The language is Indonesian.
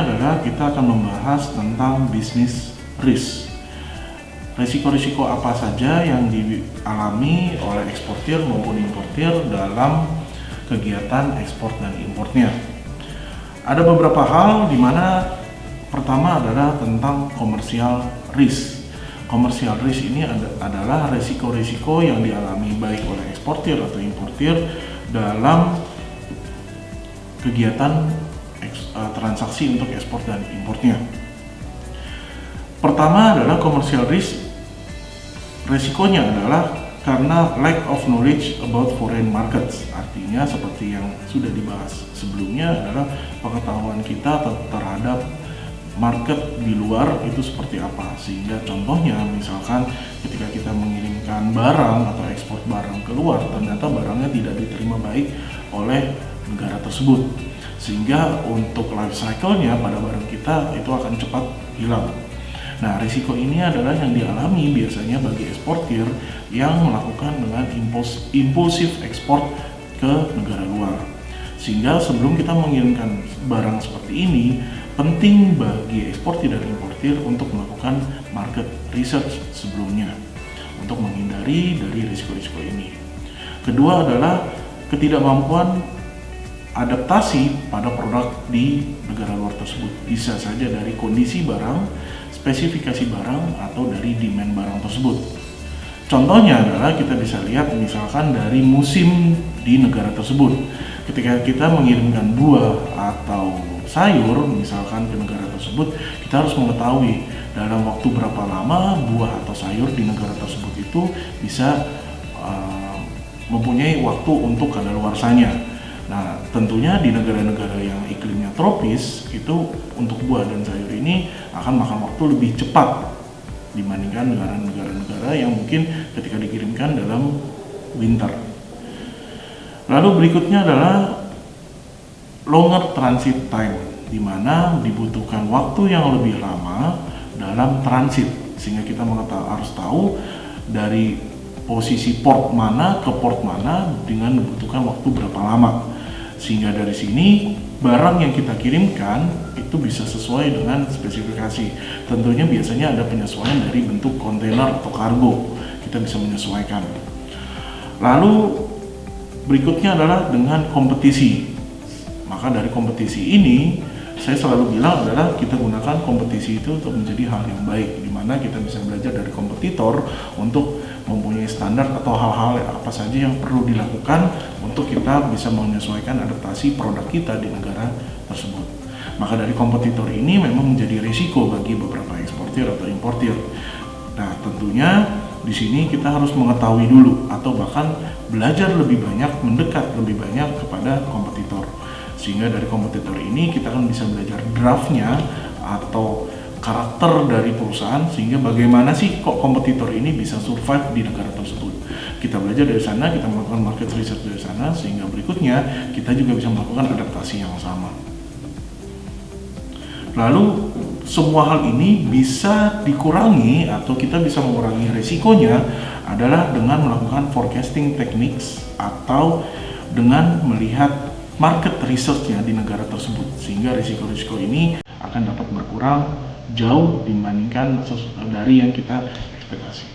selanjutnya adalah kita akan membahas tentang bisnis risk. Risiko-risiko apa saja yang dialami oleh eksportir maupun importir dalam kegiatan ekspor dan impornya. Ada beberapa hal di mana pertama adalah tentang commercial risk. Commercial risk ini adalah risiko-risiko yang dialami baik oleh eksportir atau importir dalam kegiatan transaksi untuk ekspor dan importnya. Pertama adalah commercial risk. Resikonya adalah karena lack of knowledge about foreign markets. Artinya seperti yang sudah dibahas sebelumnya adalah pengetahuan kita terhadap market di luar itu seperti apa. Sehingga contohnya misalkan ketika kita mengirimkan barang atau ekspor barang keluar, ternyata barangnya tidak diterima baik oleh negara tersebut, sehingga untuk life cycle-nya pada barang kita itu akan cepat hilang. Nah, risiko ini adalah yang dialami biasanya bagi eksportir yang melakukan dengan impulsif ekspor ke negara luar. Sehingga sebelum kita mengirimkan barang seperti ini, penting bagi eksportir dan importir untuk melakukan market research sebelumnya untuk menghindari dari risiko-risiko ini. Kedua adalah ketidakmampuan adaptasi pada produk di negara luar tersebut. Bisa saja dari kondisi barang, spesifikasi barang, atau dari demand barang tersebut. Contohnya adalah kita bisa lihat misalkan dari musim di negara tersebut. Ketika kita mengirimkan buah atau sayur misalkan ke negara tersebut, kita harus mengetahui dalam waktu berapa lama buah atau sayur di negara tersebut itu bisa mempunyai waktu untuk kadaluarsanya. Nah, tentunya di negara-negara yang iklimnya tropis itu untuk buah dan sayur ini akan makan waktu lebih cepat dibandingkan negara-negara yang mungkin ketika dikirimkan dalam winter. Lalu berikutnya adalah longer transit time, di mana dibutuhkan waktu yang lebih lama dalam transit, sehingga kita harus tahu dari posisi port mana ke port mana dengan membutuhkan waktu berapa lama. Sehingga dari sini barang yang kita kirimkan itu bisa sesuai dengan spesifikasi. Tentunya biasanya ada penyesuaian dari bentuk kontainer atau kargo, kita bisa menyesuaikan. Lalu berikutnya adalah dengan kompetisi. Maka dari kompetisi ini saya selalu bilang adalah kita gunakan kompetisi itu untuk menjadi hal yang baik, di mana kita bisa belajar dari kompetitor untuk mempunyai standar atau hal-hal apa saja yang perlu dilakukan untuk kita bisa menyesuaikan adaptasi produk kita di negara tersebut. Maka dari kompetitor ini memang menjadi risiko bagi beberapa eksportir atau importir. Nah, tentunya di sini kita harus mengetahui dulu atau bahkan belajar lebih banyak, mendekat lebih banyak kepada kompetitor. Sehingga dari kompetitor ini kita akan bisa belajar draftnya atau karakter dari perusahaan, sehingga bagaimana sih kok kompetitor ini bisa survive di negara tersebut. Kita belajar dari sana, kita melakukan market research dari sana, sehingga berikutnya kita juga bisa melakukan adaptasi yang sama. Lalu semua hal ini bisa dikurangi atau kita bisa mengurangi risikonya adalah dengan melakukan forecasting techniques atau dengan melihat market research-nya di negara tersebut, sehingga risiko-risiko ini akan dapat berkurang jauh dibandingkan dari yang kita ekspektasi.